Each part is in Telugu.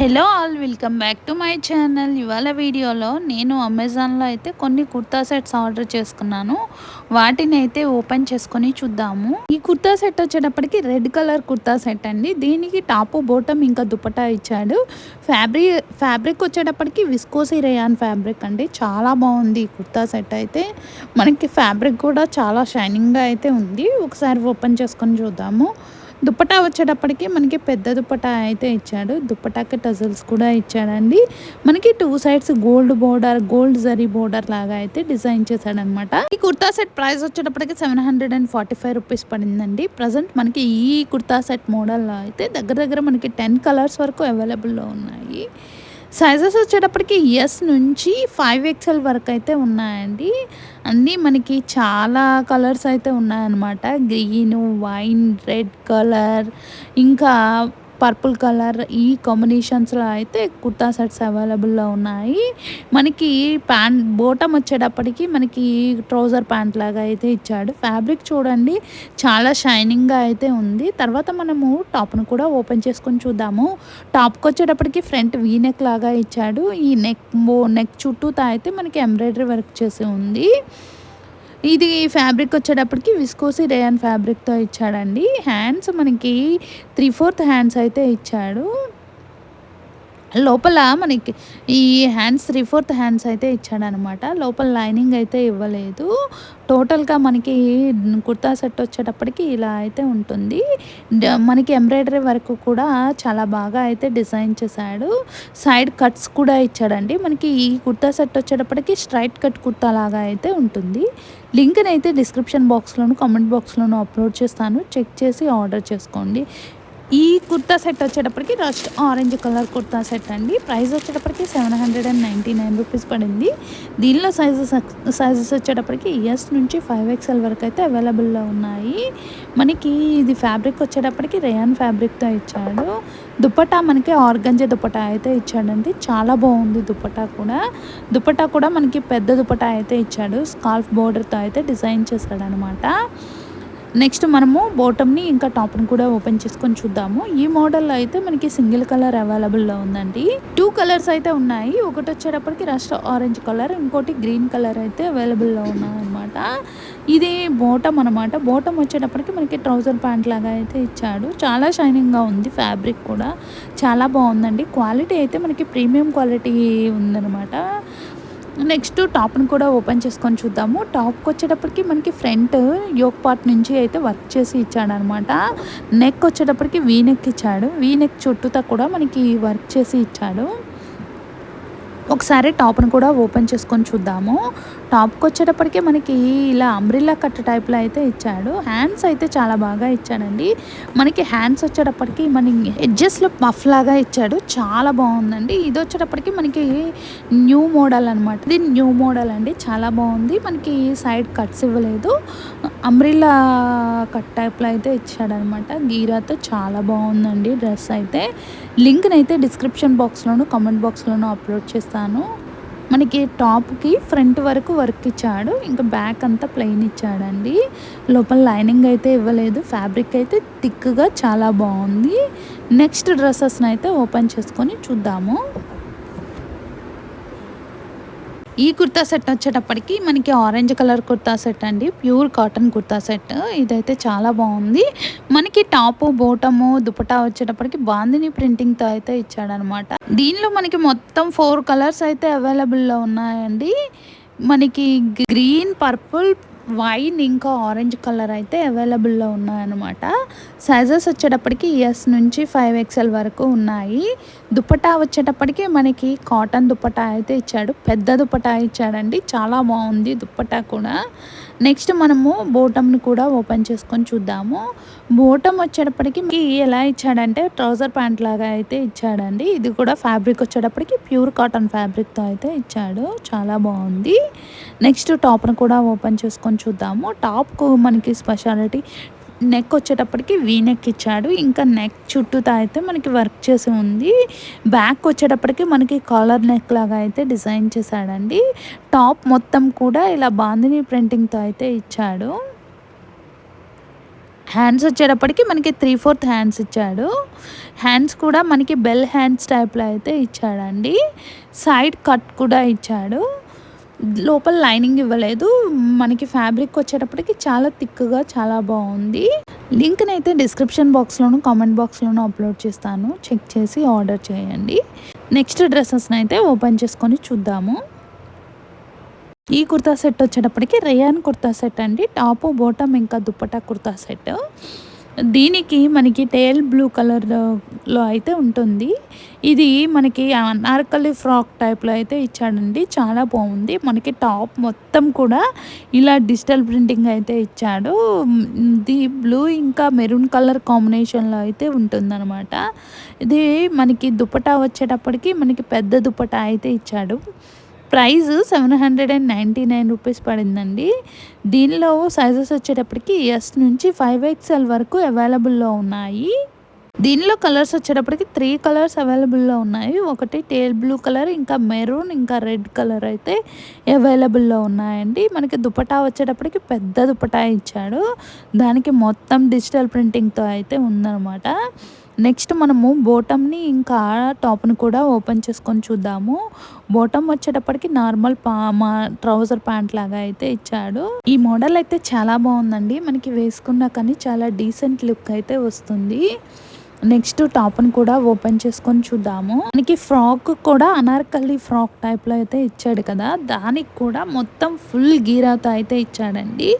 Hello all welcome back to my channel. ఇవాళ వీడియోలో నేను అమెజాన్లో అయితే కొన్ని కుర్తా సెట్స్ ఆర్డర్ చేసుకున్నాను. వాటిని అయితే ఓపెన్ చేసుకొని చూద్దాము. ఈ కుర్తా సెట్ వచ్చేటప్పటికి రెడ్ కలర్ కుర్తా సెట్ అండి. దీనికి టాపు బోటం ఇంకా దుపట్టా ఇచ్చాడు. ఫ్యాబ్రిక్ వచ్చేటప్పటికి విస్కోసి రేయాన్ ఫ్యాబ్రిక్ అండి. చాలా బాగుంది ఈ కుర్తా సెట్ అయితే. మనకి ఫ్యాబ్రిక్ కూడా చాలా షైనింగ్గా అయితే ఉంది. ఒకసారి ఓపెన్ చేసుకొని చూద్దాము. దుపట్టా వచ్చేటప్పటికి మనకి పెద్ద దుపట్టా అయితే ఇచ్చాడు. దుపట్టాకి టజల్స్ కూడా ఇచ్చాడండి. మనకి 2 సైడ్స్ గోల్డ్ జరీ బోర్డర్ లాగా అయితే డిజైన్ చేశాడనమాట. ఈ కుర్తా సెట్ ప్రైస్ వచ్చేటప్పటికి 745 రూపీస్ పడిందండి. ప్రజెంట్ మనకి ఈ కుర్తా సెట్ మోడల్లో అయితే దగ్గర మనకి 10 కలర్స్ వరకు అవైలబుల్లో ఉన్నాయి. సైజెస్ వచ్చేటప్పటికి ఎస్ నుంచి 5XL వరకు అయితే ఉన్నాయండి. అన్నీ మనకి చాలా కలర్స్ అయితే ఉన్నాయన్నమాట. గ్రీన్, వైన్, రెడ్ కలర్, ఇంకా పర్పుల్ కలర్, ఈ కాంబినేషన్స్లో అయితే కుర్తా సెట్స్ అవైలబుల్లో ఉన్నాయి. మనకి ప్యాంట్ బోటం వచ్చేటప్పటికి మనకి ట్రౌజర్ ప్యాంట్ లాగా అయితే ఇచ్చాడు. ఫ్యాబ్రిక్ చూడండి చాలా షైనింగ్గా అయితే ఉంది. తర్వాత మనము టాప్ను కూడా ఓపెన్ చేసుకొని చూద్దాము. టాప్కి వచ్చేటప్పటికి ఫ్రంట్ వీనెక్ లాగా ఇచ్చాడు. ఈ నెక్ చుట్టూతా అయితే మనకి ఎంబ్రాయిడరీ వర్క్ చేసి ఉంది. ఇది ఫ్యాబ్రిక్ వచ్చేటప్పటికి విస్కోసి రేయాన్ ఫ్యాబ్రిక్తో ఇచ్చాడండి. హ్యాండ్స్ మనకి 3/4 హ్యాండ్స్ అయితే ఇచ్చాడు. లోపల మనకి ఈ హ్యాండ్స్ 3/4 హ్యాండ్స్ అయితే ఇచ్చాడనమాట. లోపల లైనింగ్ అయితే ఇవ్వలేదు. టోటల్గా మనకి కుర్తా సెట్ వచ్చేటప్పటికి ఇలా అయితే ఉంటుంది. మనకి ఎంబ్రాయిడరీ వర్క్ కూడా చాలా బాగా అయితే డిజైన్ చేశాడు. సైడ్ కట్స్ కూడా ఇచ్చాడండి. మనకి ఈ కుర్తా సెట్ వచ్చేటప్పటికి స్ట్రైట్ కట్ కుర్తా లాగా అయితే ఉంటుంది. లింక్ని అయితే డిస్క్రిప్షన్ బాక్స్లోను కామెంట్ బాక్స్లోను అప్లోడ్ చేస్తాను. చెక్ చేసి ఆర్డర్ చేసుకోండి. ఈ కుర్తా సెట్ వచ్చేటప్పటికి rust orange colour kurta set అండి. ప్రైస్ వచ్చేటప్పటికి 799 రూపీస్ పడింది. దీనిలో సైజెస్ వచ్చేటప్పటికి ఎస్ నుంచి 5XL వరకు అయితే అవైలబుల్లో ఉన్నాయి. మనకి ఇది ఫ్యాబ్రిక్ వచ్చేటప్పటికి రేయాన్ ఫ్యాబ్రిక్తో ఇచ్చాడు. దుపట్టా మనకి ఆర్గంజా దుపట్టా అయితే ఇచ్చాడండి. చాలా బాగుంది దుపట్టా కూడా మనకి పెద్ద దుపట్టా అయితే ఇచ్చాడు. స్కాల్ఫ్ బోర్డర్తో అయితే డిజైన్ చేశాడనమాట. నెక్స్ట్ మనము బాటమ్ని ఇంకా టాప్ని కూడా ఓపెన్ చేసుకొని చూద్దాము. ఈ మోడల్లో అయితే మనకి సింగిల్ కలర్ అవైలబుల్లో ఉందండి. 2 కలర్స్ అయితే ఉన్నాయి. ఒకటి వచ్చేటప్పటికి రస్ట్ ఆరెంజ్ కలర్, ఇంకోటి గ్రీన్ కలర్ అయితే అవైలబుల్లో ఉన్నాయన్నమాట. ఇది బాటమ్ అనమాట. బాటమ్ వచ్చేటప్పటికి మనకి ట్రౌజర్ ప్యాంట్ లాగా అయితే ఇచ్చాడు. చాలా షైనింగ్గా ఉంది. ఫ్యాబ్రిక్ కూడా చాలా బాగుందండి. క్వాలిటీ అయితే మనకి ప్రీమియం క్వాలిటీ ఉందన్నమాట. నెక్స్ట్ టాప్ని కూడా ఓపెన్ చేసుకొని చూద్దాము. టాప్కి వచ్చేటప్పటికి మనకి ఫ్రంట్ యోక్ పార్ట్ నుంచి అయితే వర్క్ చేసి ఇచ్చాడనమాట. నెక్ వచ్చేటప్పటికి వీ నెక్ ఇచ్చాడు. వీ నెక్ చుట్టూతా కూడా మనకి వర్క్ చేసి ఇచ్చాడు. ఒకసారి టాప్ను కూడా ఓపెన్ చేసుకొని చూద్దాము. టాప్కి వచ్చేటప్పటికి మనకి ఇలా అంబ్రిల్లా కట్ టైప్లో అయితే ఇచ్చాడు. హ్యాండ్స్ అయితే చాలా బాగా ఇచ్చాడండి. మనకి హ్యాండ్స్ వచ్చేటప్పటికి మన ఎడ్జెస్లో పఫ్ లాగా ఇచ్చాడు. చాలా బాగుందండి. ఇది వచ్చేటప్పటికి మనకి న్యూ మోడల్ అనమాట. ఇది న్యూ మోడల్ అండి. చాలా బాగుంది. మనకి సైడ్ కట్స్ ఇవ్వలేదు. అంబ్రిల్లా కట్ టైప్లో అయితే ఇచ్చాడనమాట. గీరాతో చాలా బాగుందండి డ్రెస్ అయితే. లింక్ని అయితే డిస్క్రిప్షన్ బాక్స్లోను కామెంట్ బాక్స్లోను అప్లోడ్ చేస్తాను. మనకి టాప్కి ఫ్రంట్ వరకు వర్క్ ఇచ్చాడు. ఇంకా బ్యాక్ అంతా ప్లెయిన్ ఇచ్చాడండి. లోపల లైనింగ్ అయితే ఇవ్వలేదు. ఫ్యాబ్రిక్ అయితే థిక్గా చాలా బాగుంది. నెక్స్ట్ డ్రెస్సెస్ని అయితే ఓపెన్ చేసుకొని చూద్దాము. ఈ కుర్తా సెట్ వచ్చేటప్పటికి మనకి ఆరెంజ్ కలర్ కుర్తా సెట్ అండి. Pure cotton kurta set. ఇదైతే చాలా బాగుంది. మనకి టాపు బోటము దుపట్టా వచ్చేటప్పటికి బాందిని ప్రింటింగ్తో అయితే ఇచ్చాడనమాట. దీనిలో మనకి మొత్తం 4 కలర్స్ అయితే అవైలబుల్లో ఉన్నాయండి. మనకి గ్రీన్, పర్పుల్, వైన్ ఇంకా ఆరెంజ్ కలర్ అయితే అవైలబుల్లో ఉన్నాయన్నమాట. సైజెస్ వచ్చేటప్పటికి ఎస్ నుంచి 5XL వరకు ఉన్నాయి. దుపట్టా వచ్చేటప్పటికి మనకి కాటన్ దుపట్టా అయితే ఇచ్చాడు. పెద్ద దుపట్టా ఇచ్చాడండి. చాలా బాగుంది దుపట్టా కూడా. నెక్స్ట్ మనము బోటమ్ని కూడా ఓపెన్ చేసుకొని చూద్దాము. బోటమ్ వచ్చేటప్పటికి ఎలా ఇచ్చాడంటే ట్రౌజర్ ప్యాంట్ లాగా అయితే ఇచ్చాడండి. ఇది కూడా ఫ్యాబ్రిక్ వచ్చేటప్పటికి ప్యూర్ కాటన్ ఫ్యాబ్రిక్తో అయితే ఇచ్చాడు. చాలా బాగుంది. నెక్స్ట్ టాప్ను కూడా ఓపెన్ చేసుకొని చూద్దాము. టాప్కు మనకి స్పెషాలిటీ నెక్ వచ్చేటప్పటికి వీ నెక్ ఇచ్చాడు. ఇంకా నెక్ చుట్టూతా అయితే మనకి వర్క్ చేసి ఉంది. బ్యాక్ వచ్చేటప్పటికి మనకి కాలర్ నెక్ లాగా అయితే డిజైన్ చేశాడండి. టాప్ మొత్తం కూడా ఇలా బాందిని ప్రింటింగ్తో అయితే ఇచ్చాడు. హ్యాండ్స్ వచ్చేటప్పటికి మనకి 3/4 హ్యాండ్స్ ఇచ్చాడు. హ్యాండ్స్ కూడా మనకి బెల్ హ్యాండ్స్ టైప్‌లో అయితే ఇచ్చాడండి. సైడ్ కట్ కూడా ఇచ్చాడు. లోపల లైనింగ్ ఇవ్వలేదు. మనకి ఫ్యాబ్రిక్ వచ్చేటప్పటికి చాలా థిక్‌గా చాలా బావుంది. లింక్‌నైతే డిస్క్రిప్షన్ బాక్స్‌లోను, కామెంట్ బాక్స్‌లోను అప్‌లోడ్ చేస్తాను. చెక్ చేసి ఆర్డర్ చేయండి. నెక్స్ట్ డ్రెసెస్‌నైతే ఓపెన్ చేసుకొని చూద్దాము. ఈ కుర్తా సెట్ వచ్చేటప్పటికి రేయాన్ కుర్తా సెట్ అండి. టాపు, బాటమ్ ఇంకా దుపట్టా కుర్తా సెట్. దీనికి మనకి టేల్ బ్లూ కలర్‌లో అయితే ఉంటుంది. ఇది మనకి అనార్కలి ఫ్రాక్ టైప్‌లో అయితే ఇచ్చాడండి. చాలా బాగుంది. మనకి టాప్ మొత్తం కూడా ఇలా డిజిటల్ ప్రింటింగ్ అయితే ఇచ్చాడు. ఇది బ్లూ ఇంకా మెరూన్ కలర్ కాంబినేషన్‌లో అయితే ఉంటుందనమాట. ఇది మనకి దుపట్టా వచ్చేటప్పటికి మనకి పెద్ద దుపట్టా అయితే ఇచ్చాడు. ప్రైస్ 799 రూపీస్ పడిందండి. దీనిలో సైజెస్ వచ్చేటప్పటికి ఎస్ నుంచి 5XL వరకు అవైలబుల్‌లో ఉన్నాయి. దీనిలో కలర్స్ వచ్చేటప్పటికి 3 కలర్స్ అవైలబుల్‌లో ఉన్నాయి. ఒకటి టేల్ బ్లూ కలర్, ఇంకా మెరూన్, ఇంకా రెడ్ కలర్ అయితే అవైలబుల్‌లో ఉన్నాయండి. మనకి దుపట్టా వచ్చేటప్పటికి పెద్ద దుపట్టా ఇచ్చాడు. దానికి మొత్తం డిజిటల్ ప్రింటింగ్‌తో అయితే ఉందనమాట. నెక్స్ట్ మనము బాటమ్‌ని ఇంకా టాప్‌ని కూడా ఓపెన్ చేసుకొని చూద్దాము. బాటమ్ వచ్చేటప్పటికి నార్మల్ ట్రౌజర్ ప్యాంట్ లాగా అయితే ఇచ్చాడు. ఈ మోడల్ అయితే చాలా బాగుందండి. మనకి వేసుకున్నా కానీ చాలా డీసెంట్ లుక్ అయితే వస్తుంది. నెక్స్ట్ టాప్‌ని కూడా ఓపెన్ చేసుకొని చూద్దాము. మనకి ఫ్రాక్ కూడా అనార్కలి ఫ్రాక్ టైప్‌లో అయితే ఇచ్చాడు కదా! దానికి కూడా మొత్తం ఫుల్ గీరాతో అయితే ఇచ్చాడండి.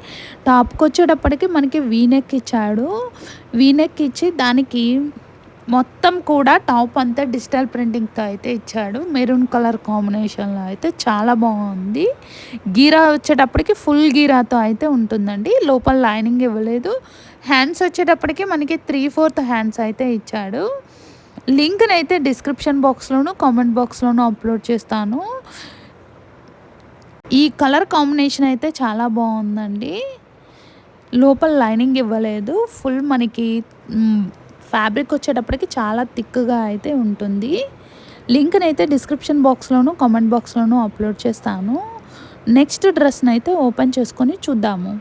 టాప్‌కొచ్చేటప్పటికి మనకి వీ నెక్ ఇచ్చాడు. వీ నెక్ ఇచ్చి దానికి మొత్తం కూడా టాప్ అంతా డిజిటల్ ప్రింటింగ్‌తో అయితే ఇచ్చాడు. మెరూన్ కలర్ కాంబినేషన్‌లో అయితే చాలా బాగుంది. గీరా వచ్చేటప్పటికి ఫుల్ గీరాతో అయితే ఉంటుందండి. లోపల లైనింగ్ ఇవ్వలేదు. హ్యాండ్స్ వచ్చేటప్పటికి మనకి 3/4 హ్యాండ్స్ అయితే ఇచ్చాడు. లింక్‌నైతే డిస్క్రిప్షన్ బాక్స్‌లోను, కామెంట్ బాక్స్‌లోను అప్‌లోడ్ చేస్తాను. ఈ కలర్ కాంబినేషన్ అయితే చాలా బాగుందండి. లోపల లైనింగ్ ఇవ్వలేదు. ఫుల్ మనకి ఫ్యాబ్రిక్ వచ్చేటప్పటికి చాలా థిక్‌గా అయితే ఉంటుంది. లింక్‌నైతే డిస్క్రిప్షన్ బాక్స్‌లోను, కామెంట్ బాక్స్‌లోను అప్‌లోడ్ చేస్తాను. నెక్స్ట్ డ్రెస్‌నైతే ఓపెన్ చేసుకొని చూద్దాము.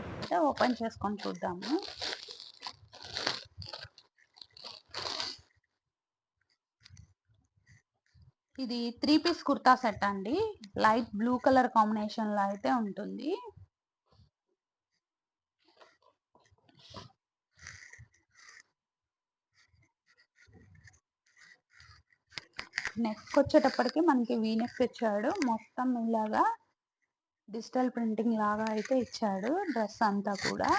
ఓపెన్ చేసుకొని చూద్దాము. ఇది 3 పీస్ కుర్తా సెట్ అండి. లైట్ బ్లూ కలర్ కాంబినేషన్‌లో అయితే ఉంటుంది. నెక్ వచ్చేటప్పటికి మనకి వీ నెక్ ఇచ్చాడు. మొత్తం ఇలాగా డిజిటల్ ప్రింటింగ్ లాగా అయితే ఇచ్చాడు. డ్రెస్ అంతా కూడా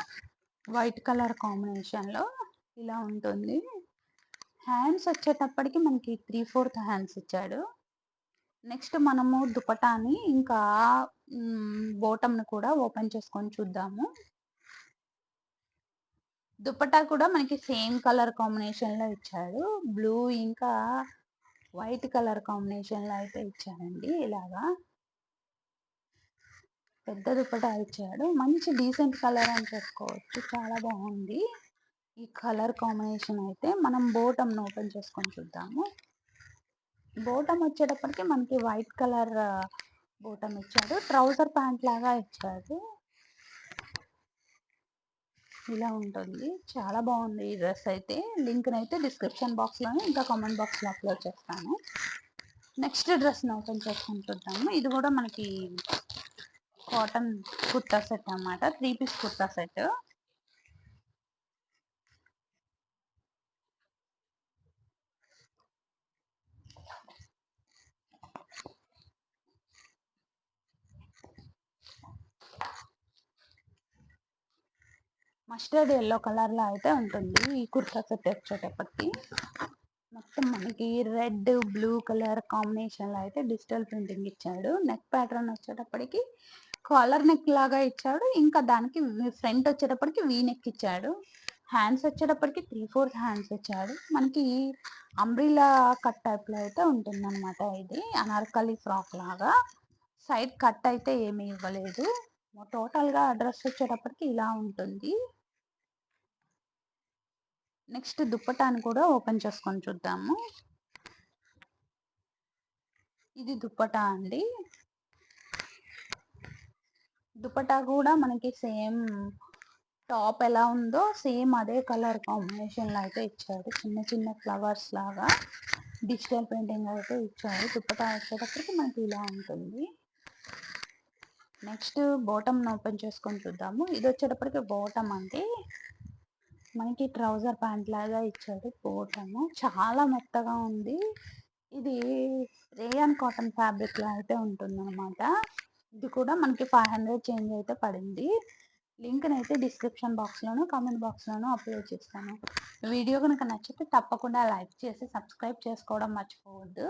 వైట్ కలర్ కాంబినేషన్‌లో ఇలా ఉంటుంది. హ్యాండ్స్ వచ్చేటప్పటికి మనకి 3/4 హ్యాండ్స్ ఇచ్చాడు. నెక్స్ట్ మనము దుపటాని ఇంకా బాటమ్‌ని కూడా ఓపెన్ చేసుకొని చూద్దాము. దుపట్టా కూడా మనకి సేమ్ కలర్ కాంబినేషన్‌లో ఇచ్చాడు. బ్లూ ఇంకా వైట్ కలర్ కాంబినేషన్‌లో అయితే ఇచ్చాడండి ఇలాగా. పెద్ద దుపట్టా ఇచ్చాడు. మంచి డీసెంట్ కలర్ అని చెప్పుకోవచ్చు. చాలా బాగుంది. ఈ కలర్ కాంబినేషన్ అయితే మనం బాటమ్‌ని ఓపెన్ చేసుకొని చూద్దాము. బాటమ్ వచ్చేటప్పటికి మనకి వైట్ కలర్ బాటమ్ ఇచ్చాడు. ట్రౌజర్ ప్యాంట్ లాగా ఇచ్చాడు. ఇలా ఉంటుంది. చాలా బాగుంది ఈ డ్రెస్ అయితే. లింక్‌నైతే డిస్క్రిప్షన్ బాక్స్‌లోను ఇంకా కామెంట్ బాక్స్‌లో అప్‌లోడ్ చేస్తాను. నెక్స్ట్ డ్రెస్‌ని ఓపెన్ చేసుకొని చూద్దాము. ఇది కూడా మనకి కాటన్ కుర్తా సెట్ అన్నమాట. 3 piece kurta set. Mustard yellow కలర్‌లో అయితే ఉంటుంది ఈ కుర్తా సెట్ వచ్చేటప్పటికి. మొత్తం మనకి రెడ్, బ్లూ కలర్ కాంబినేషన్‌లో అయితే డిజిటల్ ప్రింటింగ్ ఇచ్చాడు. నెక్ ప్యాటర్న్ వచ్చేటప్పటికి కాలర్ నెక్ లాగా ఇచ్చాడు. ఇంకా దానికి ఫ్రంట్ వచ్చేటప్పటికి వీ నెక్ ఇచ్చాడు. హ్యాండ్స్ వచ్చేటప్పటికి 3/4 హ్యాండ్స్ ఇచ్చాడు. మనకి అంబ్రిల్లా కట్ టైప్‌లో అయితే ఉంటుందన్నమాట ఇది. అనార్కలి ఫ్రాక్ లాగా. సైడ్ కట్ అయితే ఏమీ ఇవ్వలేదు. టోటల్‌గా డ్రెస్ వచ్చేటప్పటికి ఇలా ఉంటుంది. నెక్స్ట్ దుప్పటాని కూడా ఓపెన్ చేసుకొని చూద్దాము. ఇది దుప్పటా అండి. దుపట్టా కూడా మనకి సేమ్ టాప్ ఎలా ఉందో సేమ్ అదే కలర్ కాంబినేషన్‌లో అయితే ఇచ్చాడు. చిన్న చిన్న ఫ్లవర్స్ లాగా డిజిటల్ పెయింటింగ్ అయితే ఇచ్చారు. దుపట్టా వచ్చేటప్పటికి మనకి ఇలా ఉంటుంది. నెక్స్ట్ బాటమ్‌ని ఓపెన్ చేసుకొని చూద్దాము. ఇదొచ్చేటప్పటికి బాటమ్ అండి. మనకి ట్రౌజర్ ప్యాంట్ లాగా ఇచ్చాడు బాటము. చాలా మెత్తగా ఉంది. ఇది రేయాన్ కాటన్ ఫ్యాబ్రిక్‌లో అయితే ఉంటుందనమాట. ఇది కూడా మనకి 500 చేంజ్ అయితే పడింది. లింక్‌నైతే డిస్క్రిప్షన్ బాక్స్‌లోను, కామెంట్ బాక్స్‌లోను అప్‌లోడ్ చేస్తాను. వీడియో గనుక నచ్చితే తప్పకుండా లైక్ చేసి సబ్స్క్రైబ్ చేసుకోవడం మర్చిపోవద్దు.